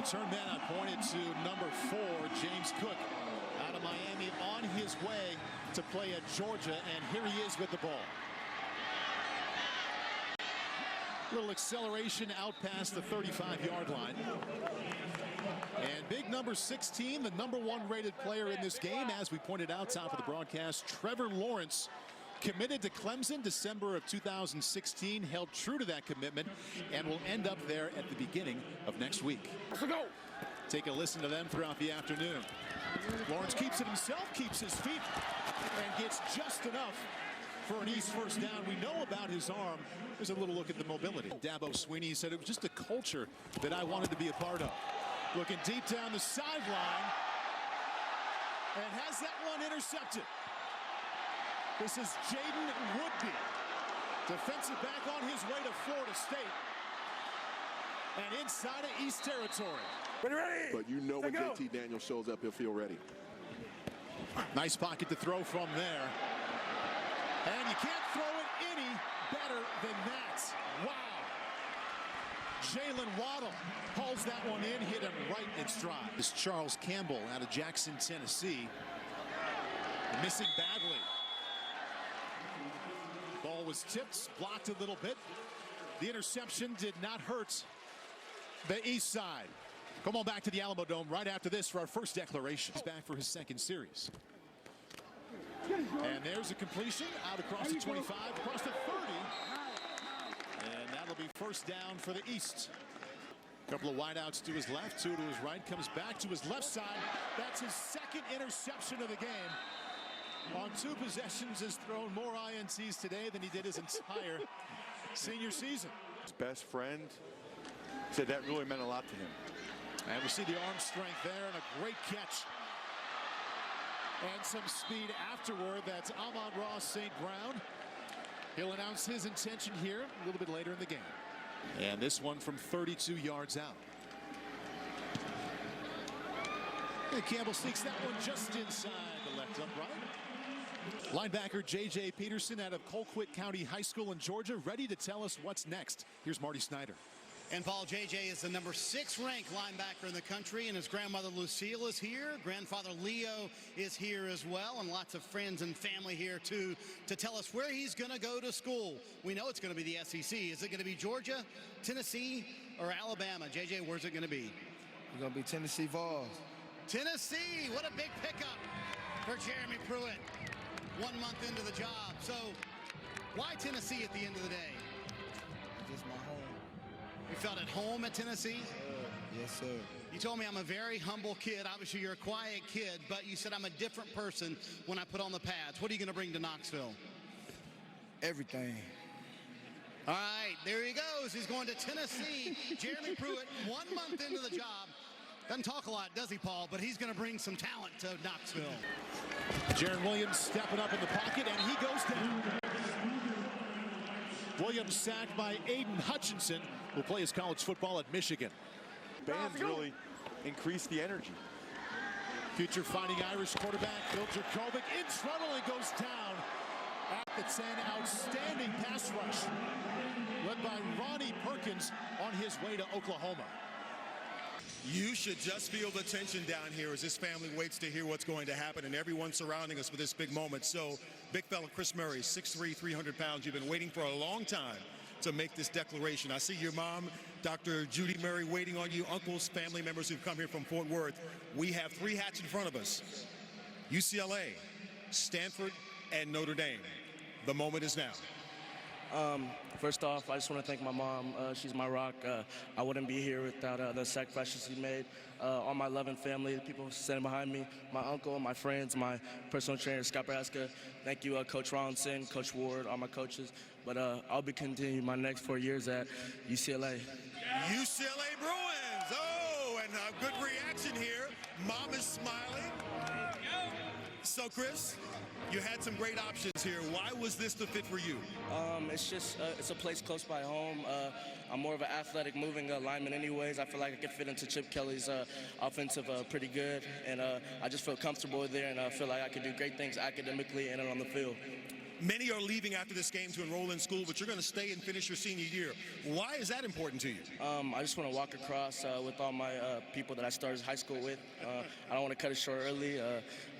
Return man I pointed to number 4, James Cook, out of Miami, on his way to play at Georgia, and here he is with the ball. Little acceleration out past the 35-yard line. And big number 16, the number 1 rated player in this game, as we pointed out top of the broadcast, Trevor Lawrence, committed to Clemson December of 2016, held true to that commitment, and will end up there at the beginning of next week. Let's go. Take a listen to them throughout the afternoon. Lawrence keeps it himself, keeps his feet, and gets just enough for an East first down. We know about his arm. There's a little look at the mobility. Dabo Sweeney said it was just a culture that I wanted to be a part of. Looking deep down the sideline, and has that one intercepted. This is Jaden Woodby, defensive back on his way to Florida State, and inside of East territory. Ready. But you know when JT Daniels shows up, he'll feel ready. Nice pocket to throw from there. And you can't throw it any better than that. Wow. Jalen Waddle hauls that one in, hit him right in stride. This is Charles Campbell out of Jackson, Tennessee. Missing badly. Ball was tipped, blocked a little bit. The interception did not hurt the East side. Come on back to the Alamo Dome right after this for our first declaration. He's back for his second series. And there's a completion out across the 25, across the 30. And that'll be first down for the East. A couple of wideouts to his left, 2 to his right, comes back to his left side. That's his second interception of the game. On 2 possessions, has thrown more INTs today than he did his entire senior season. His best friend said that really meant a lot to him. And we see the arm strength there, and a great catch. And some speed afterward. That's Amon-Ra St. Brown. He'll announce his intention here a little bit later in the game. And this one from 32 yards out. And Campbell sneaks that one just inside the left upright. Linebacker J.J. Peterson out of Colquitt County High School in Georgia, ready to tell us what's next. Here's Marty Snyder. And Paul, J.J. is the number 6 ranked linebacker in the country, and his grandmother Lucille is here. Grandfather Leo is here as well, and lots of friends and family here too to tell us where he's going to go to school. We know it's going to be the SEC. Is it going to be Georgia, Tennessee, or Alabama? J.J., where's it going to be? It's going to be Tennessee Vols. Tennessee, what a big pickup for Jeremy Pruitt. 1 month into the job. So why Tennessee at the end of the day? It's just my home. You felt at home at Tennessee? Yes, sir. You told me I'm a very humble kid. Obviously, you're a quiet kid, but you said I'm a different person when I put on the pads. What are you going to bring to Knoxville? Everything. All right, there he goes. He's going to Tennessee. Jeremy Pruitt, 1 month into the job. Doesn't talk a lot, does he, Paul? But he's going to bring some talent to Knoxville. Jaron Williams stepping up in the pocket, and he goes down. Williams sacked by Aiden Hutchinson, who plays college football at Michigan. Bands really increased the energy. Future Fighting Irish quarterback Bill Jakovic in trouble and goes down at the 10. Outstanding pass rush led by Ronnie Perkins on his way to Oklahoma. You should just feel the tension down here as this family waits to hear what's going to happen, and everyone surrounding us with this big moment. So, big fella Chris Murray, 6'3", 300 pounds. You've been waiting for a long time to make this declaration. I see your mom, Dr. Judy Murray, waiting on you, uncles, family members who've come here from Fort Worth. We have 3 hats in front of us: UCLA, Stanford, and Notre Dame. The moment is now. First off, I just want to thank my mom. She's my rock. I wouldn't be here without the sacrifices she made. All my loving family, the people standing behind me, my uncle, my friends, my personal trainer, Scott Braska. Thank you, Coach Ronson, Coach Ward, all my coaches. But I'll be continuing my next 4 years at UCLA. UCLA Bruins. Oh, and a good reaction here. Mom is smiling. So, Chris, you had some great options here. Why was this the fit for you? It's just it's a place close by home. I'm more of an athletic moving lineman anyways. I feel like I could fit into Chip Kelly's offensive pretty good, and I just feel comfortable there, and I feel like I could do great things academically and on the field. Many are leaving after this game to enroll in school, but you're going to stay and finish your senior year. Why is that important to you? I just want to walk across with all my people that I started high school with. I don't want to cut it short early,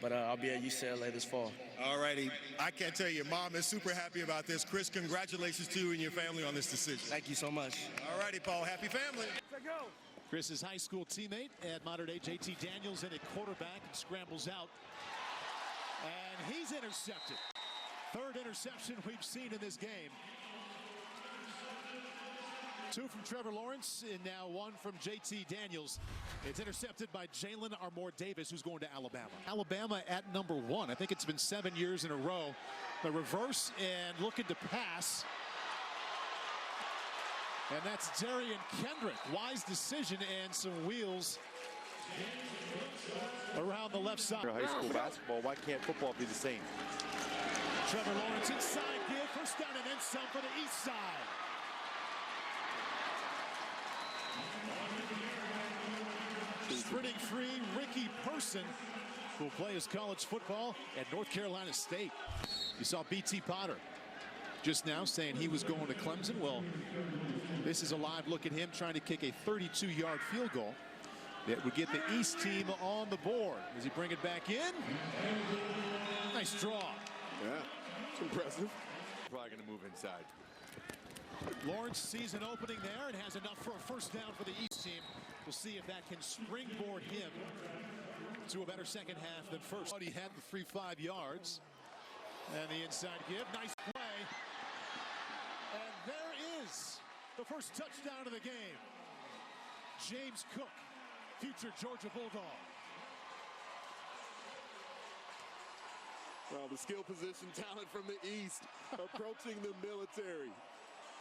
but I'll be at UCLA this fall. All righty. I can't tell you, your mom is super happy about this. Chris, congratulations to you and your family on this decision. Thank you so much. All righty, Paul. Happy family. Chris's high school teammate at modern day JT Daniels in at quarterback and scrambles out. And he's intercepted. Third interception we've seen in this game. 2 from Trevor Lawrence and now 1 from JT Daniels. It's intercepted by Jalen Armour-Davis, who's going to Alabama. Alabama at number 1. I think it's been 7 years in a row. The reverse and looking to pass. And that's Derion Kendrick. Wise decision and some wheels around the left side. High school basketball, why can't football be the same? Trevor Lawrence inside give, first down and then some for the east side. Sprinting free, Ricky Person will play his college football at North Carolina State. You saw B.T. Potter just now saying he was going to Clemson. Well, this is a live look at him trying to kick a 32-yard field goal that would get the East team on the board. Does he bring it back in? Nice draw. Yeah, it's impressive. Probably going to move inside. Lawrence sees an opening there and has enough for a first down for the East team. We'll see if that can springboard him to a better second half than first. He had the free 5 yards. And the inside give. Nice play. And there is the first touchdown of the game. James Cook, future Georgia Bulldog. Well, the skill position talent from the East approaching the military,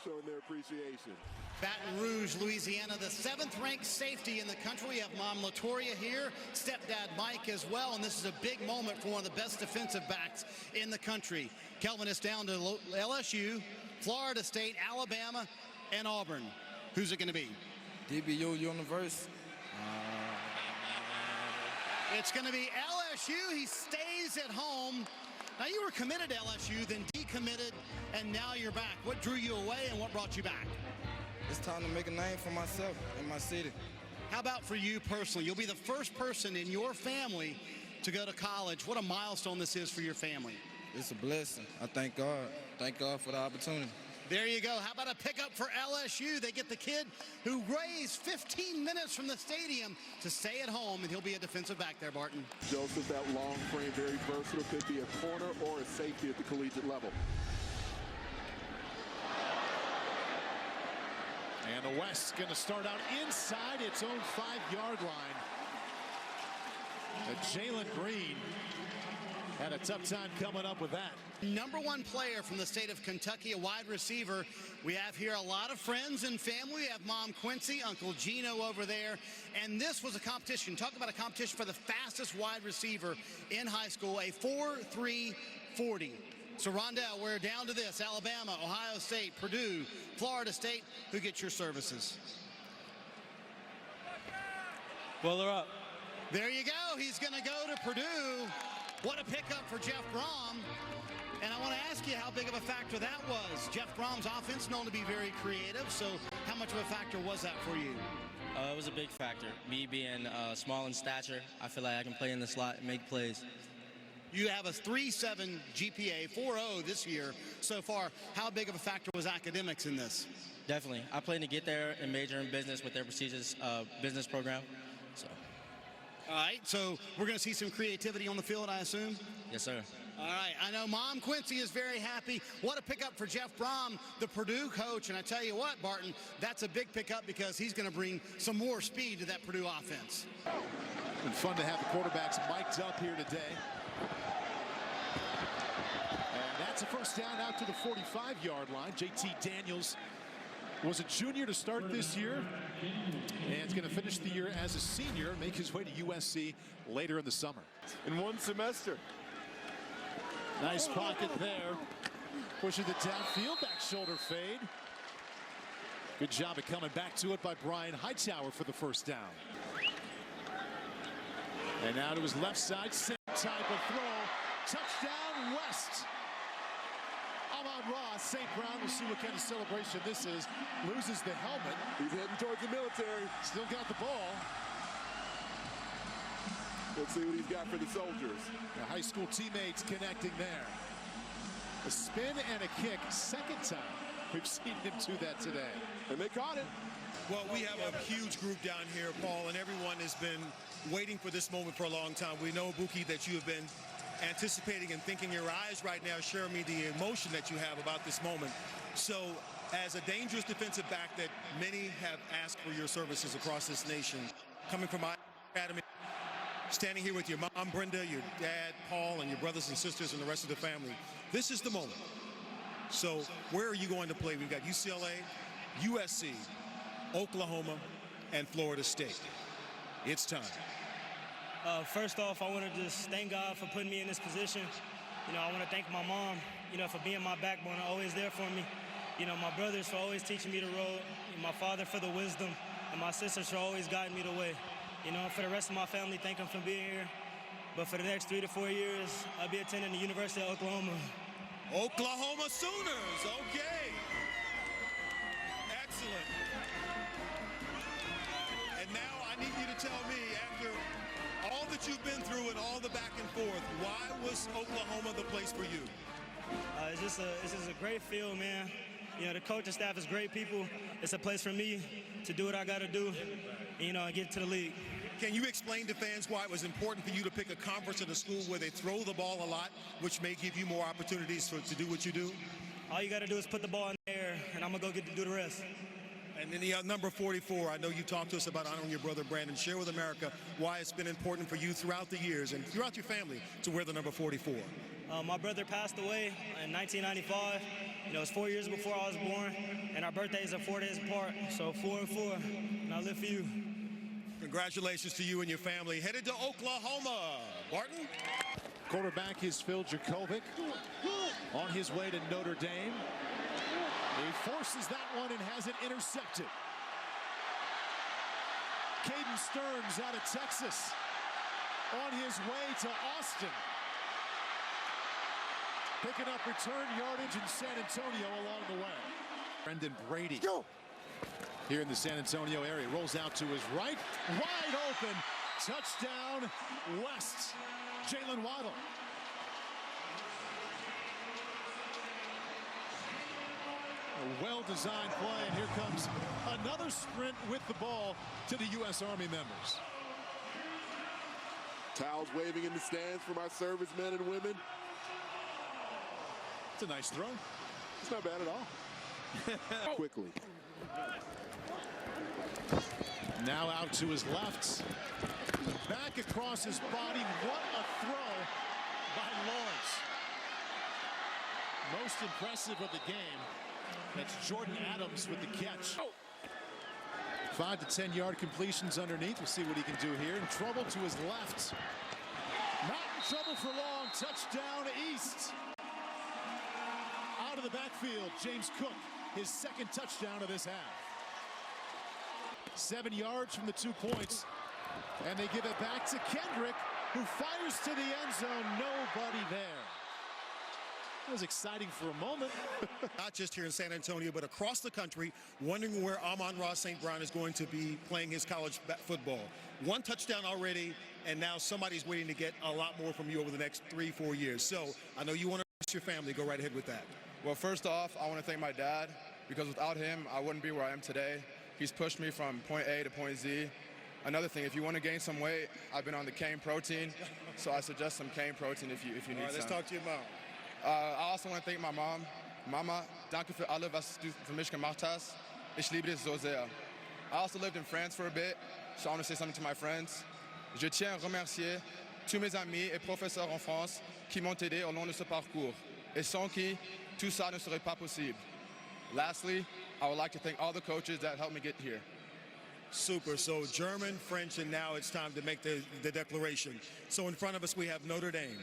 showing their appreciation. Baton Rouge, Louisiana, the 7th-ranked safety in the country. We have Mom Latoria here, stepdad Mike as well, and this is a big moment for one of the best defensive backs in the country. Kelvin is down to LSU, Florida State, Alabama, and Auburn. Who's it going to be? DBU Universe. It's going to be LSU. He stays at home. Now, you were committed to LSU, then decommitted, and now you're back. What drew you away and what brought you back? It's time to make a name for myself in my city. How about for you personally? You'll be the first person in your family to go to college. What a milestone this is for your family. It's a blessing. I thank God. Thank God for the opportunity. There you go. How about a pickup for LSU? They get the kid who raised 15 minutes from the stadium to stay at home, and he'll be a defensive back there, Barton. Joseph, that long frame, very versatile, could be a corner or a safety at the collegiate level. And the West's going to start out inside its own 5-yard line. Jalen Green had a tough time coming up with that. Number 1 player from the state of Kentucky, a wide receiver. We have here a lot of friends and family. We have Mom Quincy, Uncle Gino over there. And this was a competition. Talk about a competition for the fastest wide receiver in high school, a 4.340. So, Rondale, we're down to this. Alabama, Ohio State, Purdue, Florida State. Who gets your services? Well, they're up. There you go. He's going to go to Purdue. What a pickup for Jeff Brom. And I want to ask you how big of a factor that was. Jeff Brom's offense known to be very creative, so how much of a factor was that for you? It was a big factor. Me being small in stature, I feel like I can play in the slot and make plays. You have a 3.7 GPA, 4.0 this year so far. How big of a factor was academics in this? Definitely. I plan to get there and major in business with their prestigious business program. So. All right, so we're going to see some creativity on the field, I assume? Yes, sir. All right, I know Mom Quincy is very happy. What a pickup for Jeff Brom, the Purdue coach. And I tell you what, Barton, that's a big pickup because he's going to bring some more speed to that Purdue offense. It's been fun to have the quarterbacks mic'd up here today. And that's a first down out to the 45-yard line. JT Daniels was a junior to start this year, and is going to finish the year as a senior, make his way to USC later in the summer. In one semester. Nice pocket there. Pushing the downfield, back shoulder fade. Good job of coming back to it by Brian Hightower for the first down. And now to his left side, same type of throw. Touchdown West. Amon-Ra, St. Brown, we'll see what kind of celebration this is. Loses the helmet. He's heading towards the military. Still got the ball. Let's see what he's got for the soldiers. The high school teammates connecting there. A spin and a kick, second time we've seen him do that today. And they caught it. Well, we have a huge group down here, Paul, and everyone has been waiting for this moment for a long time. We know, Buki, that you have been anticipating and thinking. Your eyes right now share me the emotion that you have about this moment. So, as a dangerous defensive back that many have asked for your services across this nation, coming from my academy, standing here with your mom, Brenda, your dad, Paul, and your brothers and sisters and the rest of the family, this is the moment. So, where are you going to play? We've got UCLA, USC, Oklahoma, and Florida State. It's time. First off, I want to just thank God for putting me in this position. You know, I want to thank my mom, you know, for being my backbone, always there for me. You know, my brothers for always teaching me the road, my father for the wisdom, and my sisters for always guiding me the way. You know, for the rest of my family, thank them for being here. But for the next 3 to 4 years, I'll be attending the University of Oklahoma. Oklahoma Sooners, okay. Excellent. And now I need you to tell me, after all that you've been through and all the back and forth, why was Oklahoma the place for you? It's just a great field, man. You know, the coaching staff is great people. It's a place for me to do what I got to do, you know, and get to the league. Can you explain to fans why it was important for you to pick a conference in a school where they throw the ball a lot, which may give you more opportunities to do what you do? All you got to do is put the ball in the air, and I'm going to go get to do the rest. And then the number 44, I know you talked to us about honoring your brother Brandon. Share with America why it's been important for you throughout the years and throughout your family to wear the number 44. My brother passed away in 1995. You know, it was 4 years before I was born, and our birthdays are 4 days apart, so 4 and 4, and I live for you. Congratulations to you and your family. Headed to Oklahoma. Barton? Quarterback is Phil Jakovic on his way to Notre Dame. He forces that one and has it intercepted. Caden Stearns out of Texas on his way to Austin. Picking up return yardage in San Antonio along the way. Brendan Brady here in the San Antonio area. Rolls out to his right. Wide open. Touchdown West. Jalen Waddle. A well-designed play, and here comes another sprint with the ball to the U.S. Army members. Towels waving in the stands for my servicemen and women. It's a nice throw. It's not bad at all. Quickly. Now out to his left. Back across his body. What a throw by Lawrence. Most impressive of the game. That's Jordan Adams with the catch. 5 to 10 yard completions underneath. We'll see what he can do here. In trouble to his left. Not in trouble for long. Touchdown East. Out of the backfield, James Cook, his second touchdown of this half. 7 yards from the 2 points. And they give it back to Kendrick, who fires to the end zone. Nobody there. That was exciting for a moment. Not just here in San Antonio, but across the country, wondering where Amon-Ra St. Brown is going to be playing his college football. 1 touchdown already, and now somebody's waiting to get a lot more from you over the next 3-4 years. So I know you want to address your family. Go right ahead with that. Well, first off, I want to thank my dad, because without him, I wouldn't be where I am today. He's pushed me from point A to point Z. Another thing, if you want to gain some weight, I've been on the cane protein, so I suggest some cane protein if you need some. All right, let's talk to your mom. I also want to thank my mom. Mama, danke für alles, was du für mich gemacht hast. Ich liebe dich so sehr. I also lived in France for a bit, so I want to say something to my friends. Je tiens à remercier tous mes amis et professeurs en France qui m'ont aidé au long de ce parcours, et sans qui tout ça ne serait pas possible. Lastly, I would like to thank all the coaches that helped me get here. Super. So German, French, and now it's time to make the declaration. So in front of us, we have Notre Dame,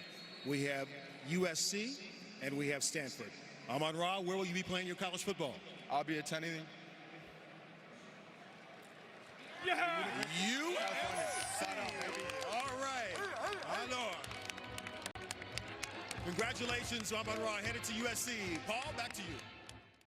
we have USC, and we have Stanford. Amon-Ra, where will you be playing your college football? I'll be attending. USC. All right. Alors. Congratulations, Amon-Ra, headed to USC. Paul, back to you.